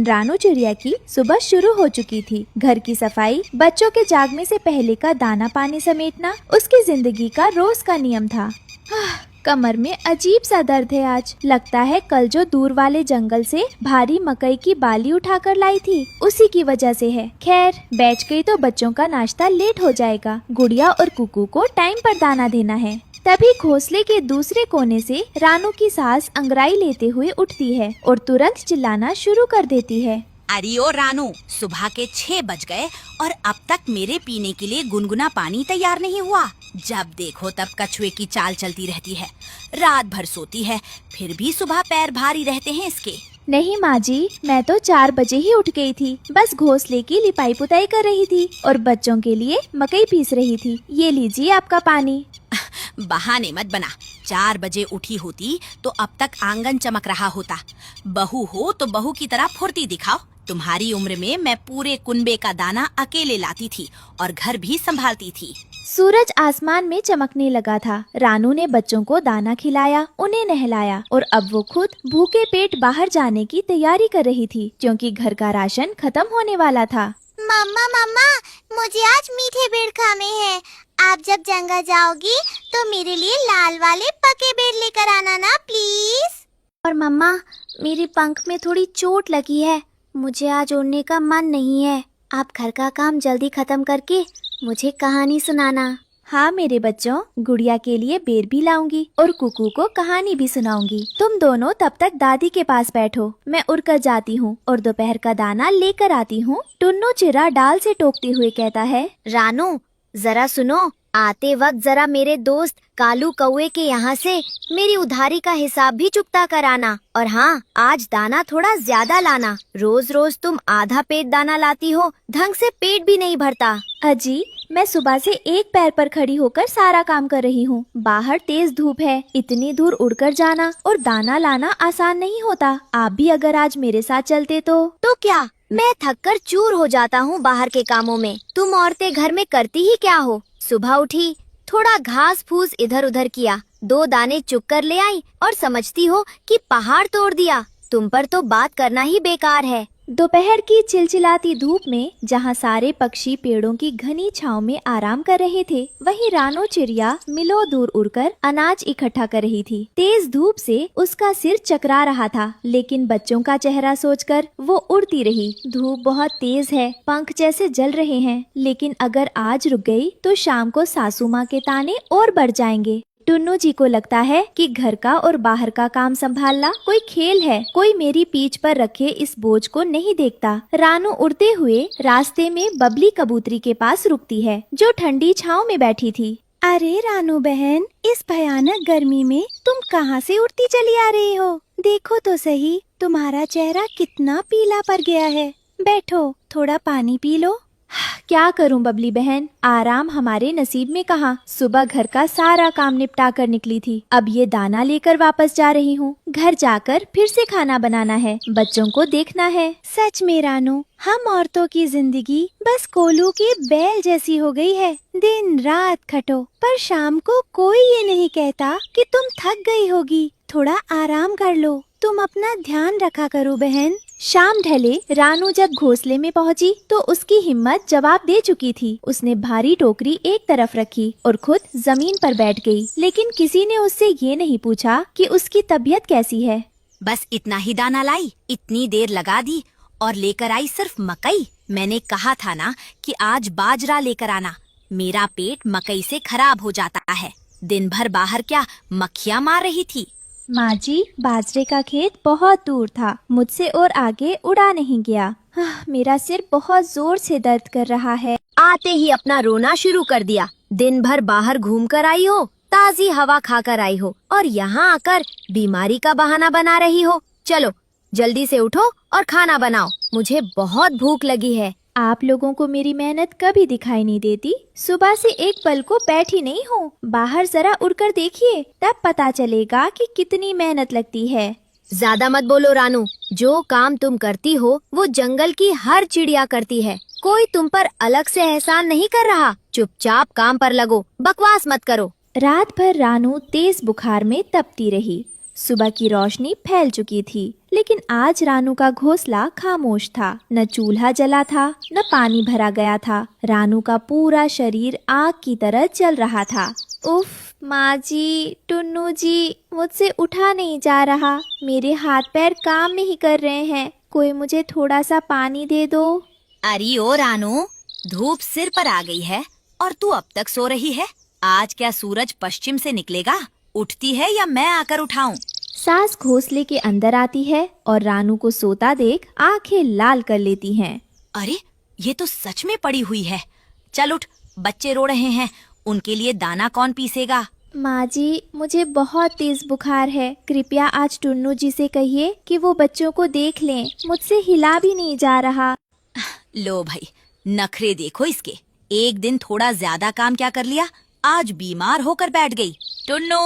रानू चिड़िया की सुबह शुरू हो चुकी थी। घर की सफाई, बच्चों के जागने से पहले का दाना पानी समेटना उसकी जिंदगी का रोज का नियम था। कमर में अजीब सा दर्द है आज। लगता है कल जो दूर वाले जंगल से भारी मकई की बाली उठाकर लाई थी उसी की वजह से है। खैर बैठ गई तो बच्चों का नाश्ता लेट हो जाएगा। गुड़िया और कुकू को टाइम पर दाना देना है। तभी घोंसले के दूसरे कोने से रानू की सास अंगड़ाई लेते हुए उठती है और तुरंत चिल्लाना शुरू कर देती है। अरे ओ रानू, सुबह के 6 बज गए और अब तक मेरे पीने के लिए गुनगुना पानी तैयार नहीं हुआ। जब देखो तब कछुए की चाल चलती रहती है। रात भर सोती है, फिर भी सुबह पैर भारी रहते हैं इसके। नहीं माँ जी, मैं तो 4 बजे ही उठ गई थी। बस घोंसले की लिपाई पुताई कर रही थी और बच्चों के लिए मकई पीस रही थी। ये लीजिए आपका पानी। बहाने मत बना। 4 बजे उठी होती तो अब तक आंगन चमक रहा होता। बहू हो तो बहू की तरह फुर्ती दिखाओ। तुम्हारी उम्र में मैं पूरे कुनबे का दाना अकेले लाती थी और घर भी संभालती थी। सूरज आसमान में चमकने लगा था। रानू ने बच्चों को दाना खिलाया, उन्हें नहलाया और अब वो खुद भूखे पेट बाहर जाने की तैयारी कर रही थी क्योंकि घर का राशन खत्म होने वाला था। मम्मा मम्मा, मुझे आज मीठे बेर खाने हैं। आप जब जंगल जाओगी तो मेरे लिए लाल वाले पके बेर लेकर आना ना प्लीज। और मम्मा, मेरे पंख में थोड़ी चोट लगी है, मुझे आज उड़ने का मन नहीं है। आप घर का काम जल्दी खत्म करके मुझे कहानी सुनाना। हाँ मेरे बच्चों, गुड़िया के लिए बेर भी लाऊंगी और कुकू को कहानी भी सुनाऊंगी। तुम दोनों तब तक दादी के पास बैठो, मैं उड़कर जाती हूँ और दोपहर का दाना लेकर आती हूँ। टुन्नू चिरा डाल से टोकते हुए कहता है, रानू जरा सुनो, आते वक्त जरा मेरे दोस्त कालू कौवे के यहाँ से मेरी उधारी का हिसाब भी चुकता कराना। और हाँ, आज दाना थोड़ा ज्यादा लाना। रोज रोज तुम आधा पेट दाना लाती हो, ढंग से पेट भी नहीं भरता। अजी, मैं सुबह से एक पैर पर खड़ी होकर सारा काम कर रही हूँ। बाहर तेज धूप है, इतनी दूर उड़कर जाना और दाना लाना आसान नहीं होता। आप भी अगर आज मेरे साथ चलते तो क्या मैं थककर चूर हो जाता हूँ बाहर के कामों में। तुम औरतें घर में करती ही क्या हो? सुबह उठी, थोड़ा घास फूस इधर उधर किया, 2 दाने चुग कर ले आई और समझती हो कि पहाड़ तोड़ दिया। तुम पर तो बात करना ही बेकार है। दोपहर की चिलचिलाती धूप में जहाँ सारे पक्षी पेड़ों की घनी छांव में आराम कर रहे थे, वहीं रानू चिड़िया मिलो दूर उड़कर अनाज इकट्ठा कर रही थी। तेज धूप से उसका सिर चकरा रहा था, लेकिन बच्चों का चेहरा सोचकर वो उड़ती रही। धूप बहुत तेज है, पंख जैसे जल रहे हैं, लेकिन अगर आज रुक गई तो शाम को सासू माँ के ताने और बढ़ जाएंगे। टुन्नू जी को लगता है कि घर का और बाहर का काम संभालना कोई खेल है। कोई मेरी पीठ पर रखे इस बोझ को नहीं देखता। रानू उड़ते हुए रास्ते में बबली कबूतरी के पास रुकती है, जो ठंडी छांव में बैठी थी। अरे रानू बहन, इस भयानक गर्मी में तुम कहाँ से उड़ती चली आ रही हो? देखो तो सही, तुम्हारा चेहरा कितना पीला पड़ गया है। बैठो, थोड़ा पानी पी लो। क्या करूं बबली बहन, आराम हमारे नसीब में कहाँ। सुबह घर का सारा काम निपटा कर निकली थी, अब ये दाना लेकर वापस जा रही हूँ। घर जाकर फिर से खाना बनाना है, बच्चों को देखना है। सच में रानू, हम औरतों की जिंदगी बस कोल्हू के बैल जैसी हो गई है। दिन रात खटो, पर शाम को कोई ये नहीं कहता कि तुम थक गई होगी। थोड़ा आराम कर लो। तुम अपना ध्यान रखा करो बहन। शाम ढले रानू जब घोंसले में पहुंची तो उसकी हिम्मत जवाब दे चुकी थी। उसने भारी टोकरी एक तरफ रखी और खुद जमीन पर बैठ गई, लेकिन किसी ने उससे ये नहीं पूछा कि उसकी तबीयत कैसी है। बस इतना ही दाना लाई, इतनी देर लगा दी और लेकर आई सिर्फ मकई। मैंने कहा था ना कि आज बाजरा लेकर आना। मेरा पेट मकई से खराब हो जाता है। दिन भर बाहर क्या मक्खियाँ मार रही थी। माँ जी, बाजरे का खेत बहुत दूर था, मुझसे और आगे उड़ा नहीं गया। मेरा सिर बहुत जोर से दर्द कर रहा है। आते ही अपना रोना शुरू कर दिया। दिन भर बाहर घूम कर आई हो, ताजी हवा खाकर आई हो और यहाँ आकर बीमारी का बहाना बना रही हो। चलो जल्दी से उठो और खाना बनाओ, मुझे बहुत भूख लगी है। आप लोगों को मेरी मेहनत कभी दिखाई नहीं देती। सुबह से एक पल को बैठी नहीं हूँ। बाहर जरा उड़कर देखिए, तब पता चलेगा कि कितनी मेहनत लगती है। ज्यादा मत बोलो रानू, जो काम तुम करती हो वो जंगल की हर चिड़िया करती है। कोई तुम पर अलग से एहसान नहीं कर रहा। चुपचाप काम पर लगो, बकवास मत करो। रात भर रानू तेज बुखार में तपती रही। सुबह की रोशनी फैल चुकी थी, लेकिन आज रानू का घोंसला खामोश था। न चूल्हा जला था, न पानी भरा गया था। रानू का पूरा शरीर आग की तरह जल रहा था। उफ, माँ जी, टुन्नू जी, मुझसे उठा नहीं जा रहा। मेरे हाथ पैर काम नहीं कर रहे हैं। कोई मुझे थोड़ा सा पानी दे दो। अरे ओ रानू, धूप सिर पर आ गई है और तू अब तक सो रही है। आज क्या सूरज पश्चिम से निकलेगा? उठती है या मैं आकर उठाऊं? सास घोंसले के अंदर आती है और रानू को सोता देख आंखें लाल कर लेती हैं। अरे ये तो सच में पड़ी हुई है। चल उठ, बच्चे रो रहे हैं, उनके लिए दाना कौन पीसेगा? माँ जी, मुझे बहुत तेज बुखार है। कृपया आज टुन्नू जी से कहिए कि वो बच्चों को देख लें। मुझसे हिला भी नहीं जा रहा। लो भाई, नखरे देखो इसके। एक दिन थोड़ा ज्यादा काम क्या कर लिया, आज बीमार होकर बैठ गई। टुन्नू,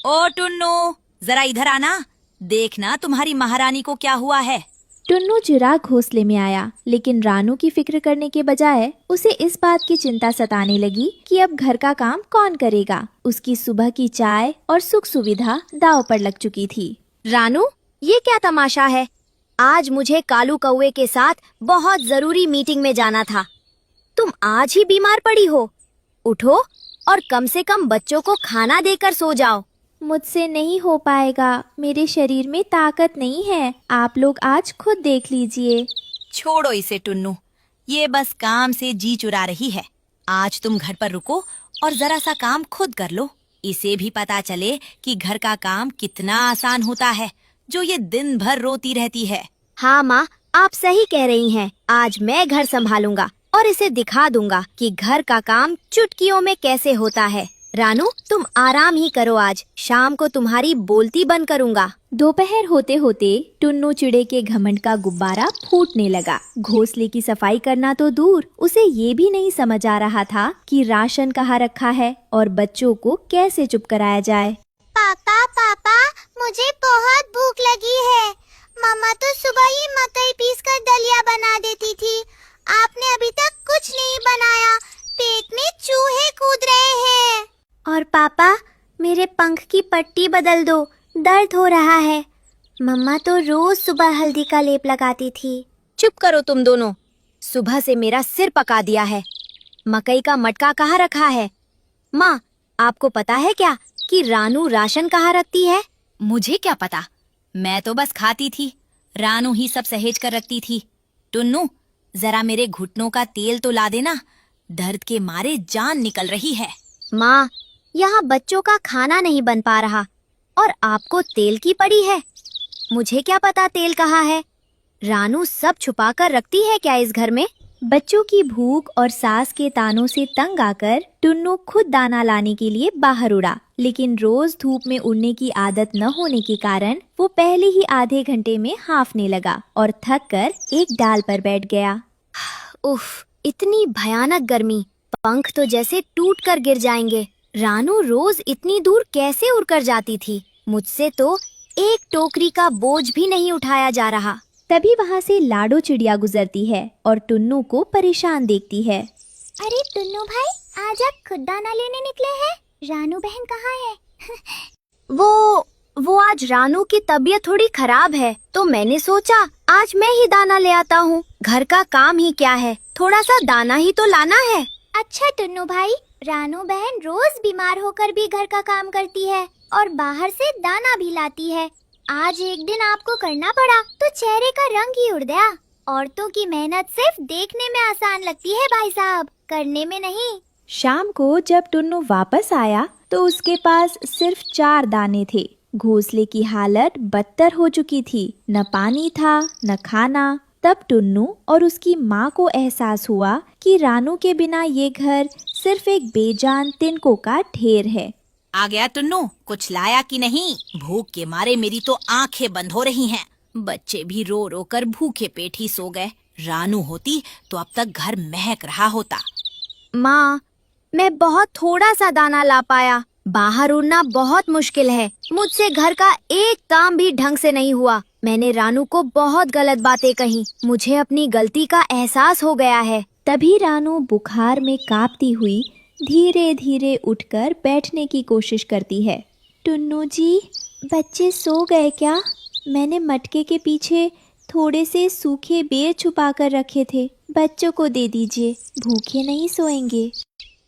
ओ टुन्नू, जरा इधर आना। देखना तुम्हारी महारानी को क्या हुआ है। टुन्नू चिराग घोंसले में आया, लेकिन रानू की फिक्र करने के बजाय उसे इस बात की चिंता सताने लगी कि अब घर का काम कौन करेगा। उसकी सुबह की चाय और सुख सुविधा दांव पर लग चुकी थी। रानू, ये क्या तमाशा है? आज मुझे कालू कौवे के साथ बहुत जरूरी मीटिंग में जाना था। तुम आज ही बीमार पड़ी हो। उठो और कम से कम बच्चों को खाना देकर सो जाओ। मुझसे नहीं हो पाएगा, मेरे शरीर में ताकत नहीं है। आप लोग आज खुद देख लीजिए। छोड़ो इसे टुन्नू, ये बस काम से जी चुरा रही है। आज तुम घर पर रुको और जरा सा काम खुद कर लो। इसे भी पता चले कि घर का काम कितना आसान होता है, जो ये दिन भर रोती रहती है। हाँ माँ, आप सही कह रही हैं। आज मैं घर संभालूंगा और इसे दिखा दूंगा कि घर का काम चुटकियों में कैसे होता है। रानू, तुम आराम ही करो, आज शाम को तुम्हारी बोलती बंद करूंगा। दोपहर होते होते टुन्नू चिड़े के घमंड का गुब्बारा फूटने लगा। घोंसले की सफाई करना तो दूर, उसे ये भी नहीं समझ आ रहा था कि राशन कहाँ रखा है और बच्चों को कैसे चुप कराया जाए। पापा पापा, मुझे बहुत भूख लगी है। मम्मा तो सुबह ही मकई पीसकर दलिया बना देती थी। आपने अभी तक कुछ नहीं बनाया। पेट में चूहे कूद रहे हैं। और पापा, मेरे पंख की पट्टी बदल दो, दर्द हो रहा है। मम्मा तो रोज सुबह हल्दी का लेप लगाती थी। चुप करो तुम दोनों, सुबह से मेरा सिर पका दिया है। मकई का मटका कहाँ रखा है? माँ, आपको पता है क्या कि रानू राशन कहाँ रखती है? मुझे क्या पता, मैं तो बस खाती थी। रानू ही सब सहेज कर रखती थी। टुन्नू, जरा मेरे घुटनों का तेल तो ला देना, दर्द के मारे जान निकल रही है। माँ, यहाँ बच्चों का खाना नहीं बन पा रहा और आपको तेल की पड़ी है। मुझे क्या पता तेल कहाँ है। रानू सब छुपा कर रखती है क्या इस घर में? बच्चों की भूख और सास के तानों से तंग आकर टुन्नू खुद दाना लाने के लिए बाहर उड़ा, लेकिन रोज धूप में उड़ने की आदत न होने के कारण वो पहले ही आधे घंटे में हांफने लगा और थक कर एक डाल पर बैठ गया। उफ, इतनी भयानक गर्मी, पंख तो जैसे टूट कर गिर जाएंगे। रानू रोज इतनी दूर कैसे उड़कर जाती थी? मुझसे तो एक टोकरी का बोझ भी नहीं उठाया जा रहा। तभी वहाँ से लाडो चिड़िया गुजरती है और टुन्नू को परेशान देखती है। अरे टुन्नू भाई, आज आप खुद दाना लेने निकले हैं? रानू बहन कहाँ है? वो आज रानू की तबीयत थोड़ी खराब है, तो मैंने सोचा आज मैं ही दाना ले आता हूँ। घर का काम ही क्या है, थोड़ा सा दाना ही तो लाना है। अच्छा टुन्नू भाई, रानू बहन रोज बीमार होकर भी घर का काम करती है और बाहर से दाना भी लाती है। आज एक दिन आपको करना पड़ा तो चेहरे का रंग ही उड़ गया। औरतों की मेहनत सिर्फ देखने में आसान लगती है भाई साहब, करने में नहीं। शाम को जब टुन्नू वापस आया तो उसके पास सिर्फ 4 दाने थे। घोंसले की हालत बदतर हो चुकी थी, न पानी था न खाना। तब टुन्नू और उसकी माँ को एहसास हुआ कि रानू के बिना ये घर सिर्फ एक बेजान तिनकों का ढेर है। आ गया टुन्नू, कुछ लाया कि नहीं? भूख के मारे मेरी तो आंखें बंद हो रही हैं। बच्चे भी रो रो कर भूखे पेट ही सो गए। रानू होती तो अब तक घर महक रहा होता। माँ, मैं बहुत थोड़ा सा दाना ला पाया। बाहर उड़ना बहुत मुश्किल है। मुझसे घर का एक काम भी ढंग से नहीं हुआ। मैंने रानू को बहुत गलत बातें कही। मुझे अपनी गलती का एहसास हो गया है। तभी रानू बुखार में कांपती हुई धीरे धीरे उठकर बैठने की कोशिश करती है। टुन्नू जी, बच्चे सो गए क्या? मैंने मटके के पीछे थोड़े से सूखे बेर छुपा कर रखे थे, बच्चों को दे दीजिए, भूखे नहीं सोएंगे।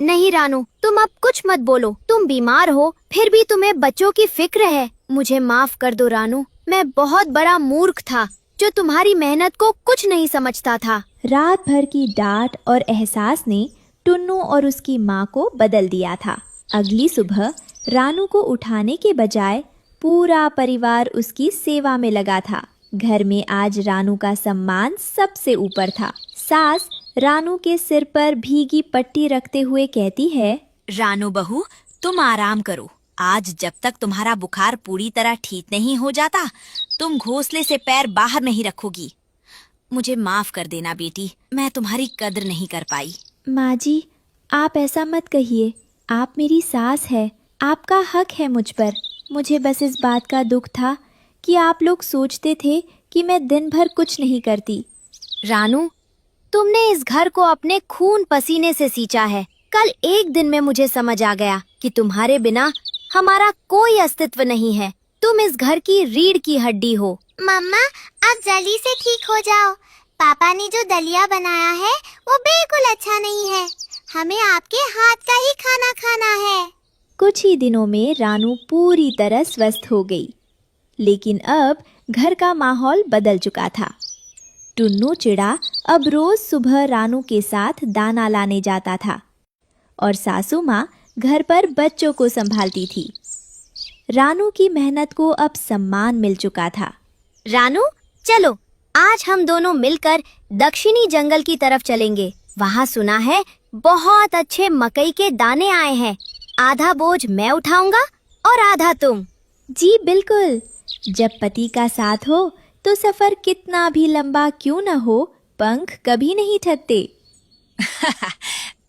नहीं रानू, तुम अब कुछ मत बोलो। तुम बीमार हो, फिर भी तुम्हें बच्चों की फिक्र है। मुझे माफ कर दो रानू, मैं बहुत बड़ा मूर्ख था जो तुम्हारी मेहनत को कुछ नहीं समझता था। रात भर की डांट और एहसास ने टुन्नू और उसकी माँ को बदल दिया था। अगली सुबह रानू को उठाने के बजाय पूरा परिवार उसकी सेवा में लगा था। घर में आज रानू का सम्मान सबसे ऊपर था। सास रानू के सिर पर भीगी पट्टी रखते हुए कहती है, रानू बहू, तुम आराम करो। आज जब तक तुम्हारा बुखार पूरी तरह ठीक नहीं हो जाता, तुम घोंसले से पैर बाहर नहीं रखोगी। मुझे माफ कर देना बेटी, मैं तुम्हारी कद्र नहीं कर पाई। माँ जी, आप ऐसा मत कहिए। आप मेरी सास है, आपका हक है मुझ पर। मुझे बस इस बात का दुख था कि आप लोग सोचते थे कि मैं दिन भर कुछ नहीं करती। रानू, तुमने इस घर को अपने खून पसीने से सींचा है। कल एक दिन में मुझे समझ आ गया कि तुम्हारे बिना हमारा कोई अस्तित्व नहीं है। तुम इस घर की रीढ़ की हड्डी हो। मम्मा, आप जल्दी से ठीक हो जाओ। पापा ने जो दलिया बनाया है वो बिल्कुल अच्छा नहीं है। हमें आपके हाथ का ही खाना खाना है। कुछ ही दिनों में रानू पूरी तरह स्वस्थ हो गई, लेकिन अब घर का माहौल बदल चुका था। टुन्नू चिड़ा अब रोज सुबह रानू के साथ दाना लाने जाता था और सासू माँ घर पर बच्चों को संभालती थी। रानू की मेहनत को अब सम्मान मिल चुका था। रानू, चलो आज हम दोनों मिलकर दक्षिणी जंगल की तरफ चलेंगे। वहाँ सुना है बहुत अच्छे मकई के दाने आए हैं। आधा बोझ मैं उठाऊंगा और आधा तुम। जी बिल्कुल। जब पति का साथ हो तो सफर कितना भी लंबा क्यों न हो, पंख कभी नहीं थकते।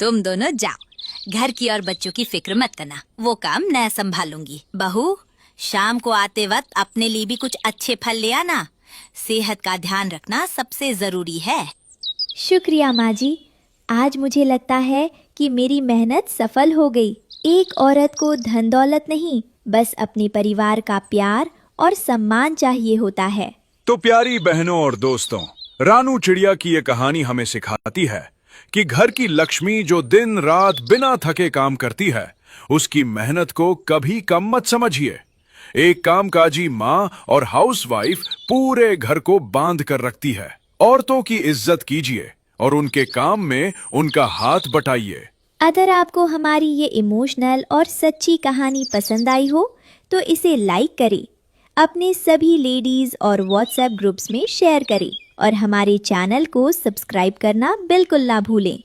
तुम दोनों जाओ, घर की और बच्चों की फिक्र मत करना, वो काम मैं संभालूंगी। बहू, शाम को आते वक्त अपने लिए भी कुछ अच्छे फल ले आना। सेहत का ध्यान रखना सबसे जरूरी है। शुक्रिया माँ जी, आज मुझे लगता है कि मेरी मेहनत सफल हो गई। एक औरत को धन दौलत नहीं, बस अपने परिवार का प्यार और सम्मान चाहिए होता है। तो प्यारी बहनों और दोस्तों, रानू चिड़िया की ये कहानी हमें सिखाती है कि घर की लक्ष्मी जो दिन रात बिना थके काम करती है, उसकी मेहनत को कभी कम मत समझिए। एक कामकाजी माँ और हाउसवाइफ पूरे घर को बांध कर रखती है। औरतों की इज्जत कीजिए और उनके काम में उनका हाथ बटाइए। अगर आपको हमारी ये इमोशनल और सच्ची कहानी पसंद आई हो तो इसे लाइक करें, अपने सभी लेडीज और व्हाट्सएप ग्रुप्स में शेयर करें और हमारे चैनल को सब्सक्राइब करना बिल्कुल ना भूलें।